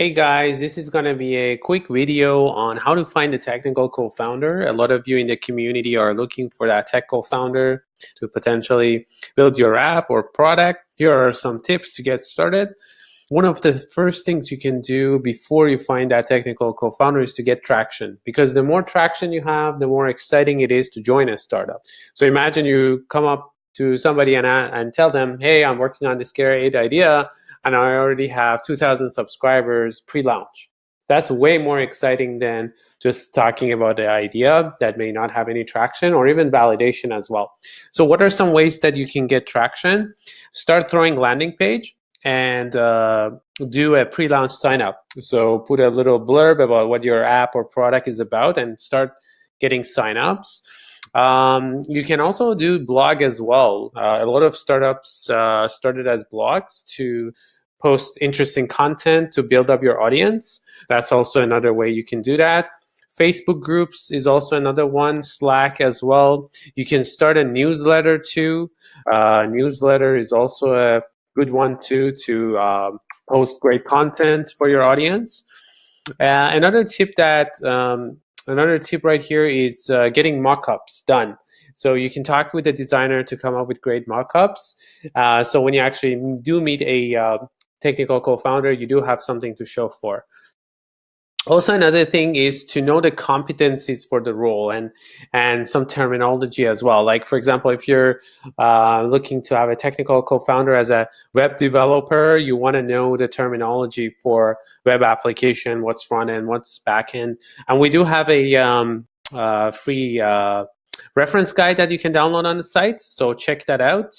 Hey guys, this is going to be a quick video on how to find the technical co-founder. A lot of you in the community are looking for that tech co-founder to potentially build your app or product. Here are some tips to get started. One of the first things you can do before you find that technical co-founder is to get traction, because the more traction you have, the more exciting it is to join a startup. So imagine you come up to somebody and tell them, hey, I'm working on this great idea, and I already have 2,000 subscribers pre-launch. That's way more exciting than just talking about the idea that may not have any traction or even validation as well. So what are some ways that you can get traction? Start throwing landing page and do a pre-launch sign up. So put a little blurb about what your app or product is about and start getting sign-ups. You can also do blog as well. A lot of startups started as blogs to post interesting content to build up your audience. That's also another way you can do that. Facebook groups is also another one. Slack as well. You can start a newsletter too. Newsletter is also a good one too to post great content for your audience. Another tip right here is getting mock-ups done. So you can talk with the designer to come up with great mock-ups. So when you actually do meet a technical co-founder, you do have something to show for. Also, another thing is to know the competencies for the role and some terminology as well. Like, for example, if you're looking to have a technical co-founder as a web developer, you want to know the terminology for web application, what's front end, what's back end. And we do have a free reference guide that you can download on the site, so check that out.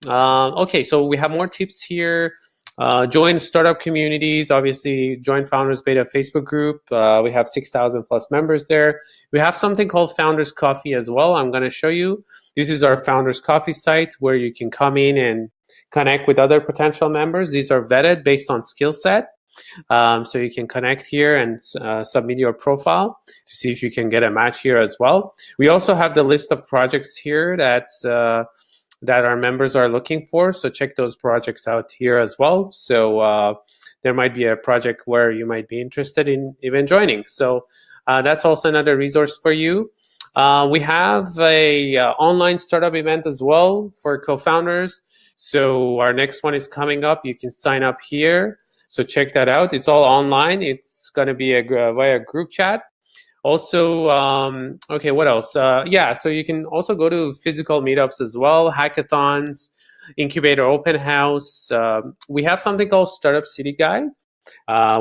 Okay, so we have more tips here. Join startup communities, obviously join Founders Beta Facebook group. We have 6,000 plus members there. We have something called Founders Coffee as well. I'm going to show you. This is our Founders Coffee site where you can come in and connect with other potential members. These are vetted based on skill set. So you can connect here and submit your profile to see if you can get a match here as well. We also have the list of projects here that our members are looking for. So check those projects out here as well. So there might be a project where you might be interested in even joining. So that's also another resource for you. We have a online startup event as well for co-founders. So our next one is coming up. You can sign up here. So check that out. It's all online. It's going to be via group chat. Also, okay, what else? Yeah, so you can also go to physical meetups as well, hackathons, incubator open house. We have something called Startup City Guide,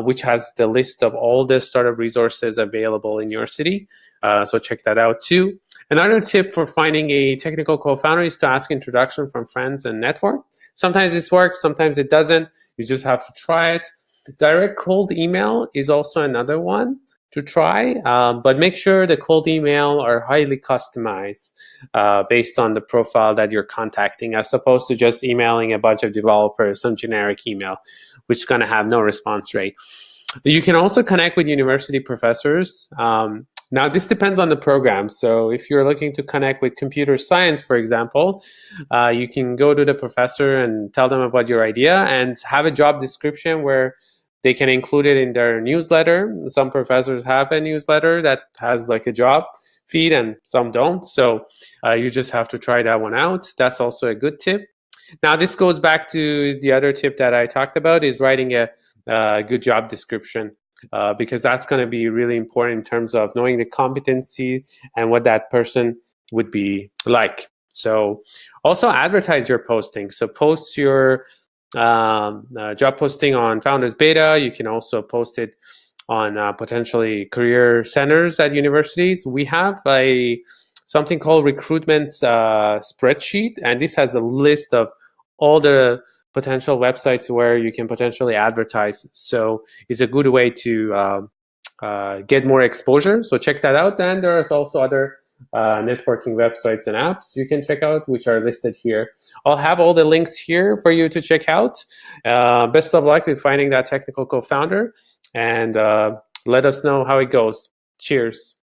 which has the list of all the startup resources available in your city. So check that out too. Another tip for finding a technical co-founder is to ask introduction from friends and network. Sometimes this works, sometimes it doesn't. You just have to try it. Direct cold email is also another one to try, but make sure the cold email are highly customized based on the profile that you're contacting, as opposed to just emailing a bunch of developers some generic email, which is going to have no response rate. You can also connect with university professors. Now, this depends on the program. So if you're looking to connect with computer science, for example, you can go to the professor and tell them about your idea and have a job description where they can include it in their newsletter. Some professors have a newsletter that has like a job feed and some don't. So you just have to try that one out. That's also a good tip. Now, this goes back to the other tip that I talked about, is writing a good job description, because that's going to be really important in terms of knowing the competency and what that person would be like. So also advertise your posting. So post your job posting on Founders Beta. You can also post it on potentially career centers at universities. We have something called Recruitment Spreadsheet, and this has a list of all the potential websites where you can potentially advertise. So it's a good way to get more exposure. So check that out. Then there is also other networking websites and apps you can check out, which are listed here. I'll have all the links here for you to check out. Best of luck with finding that technical co-founder, and let us know how it goes. Cheers.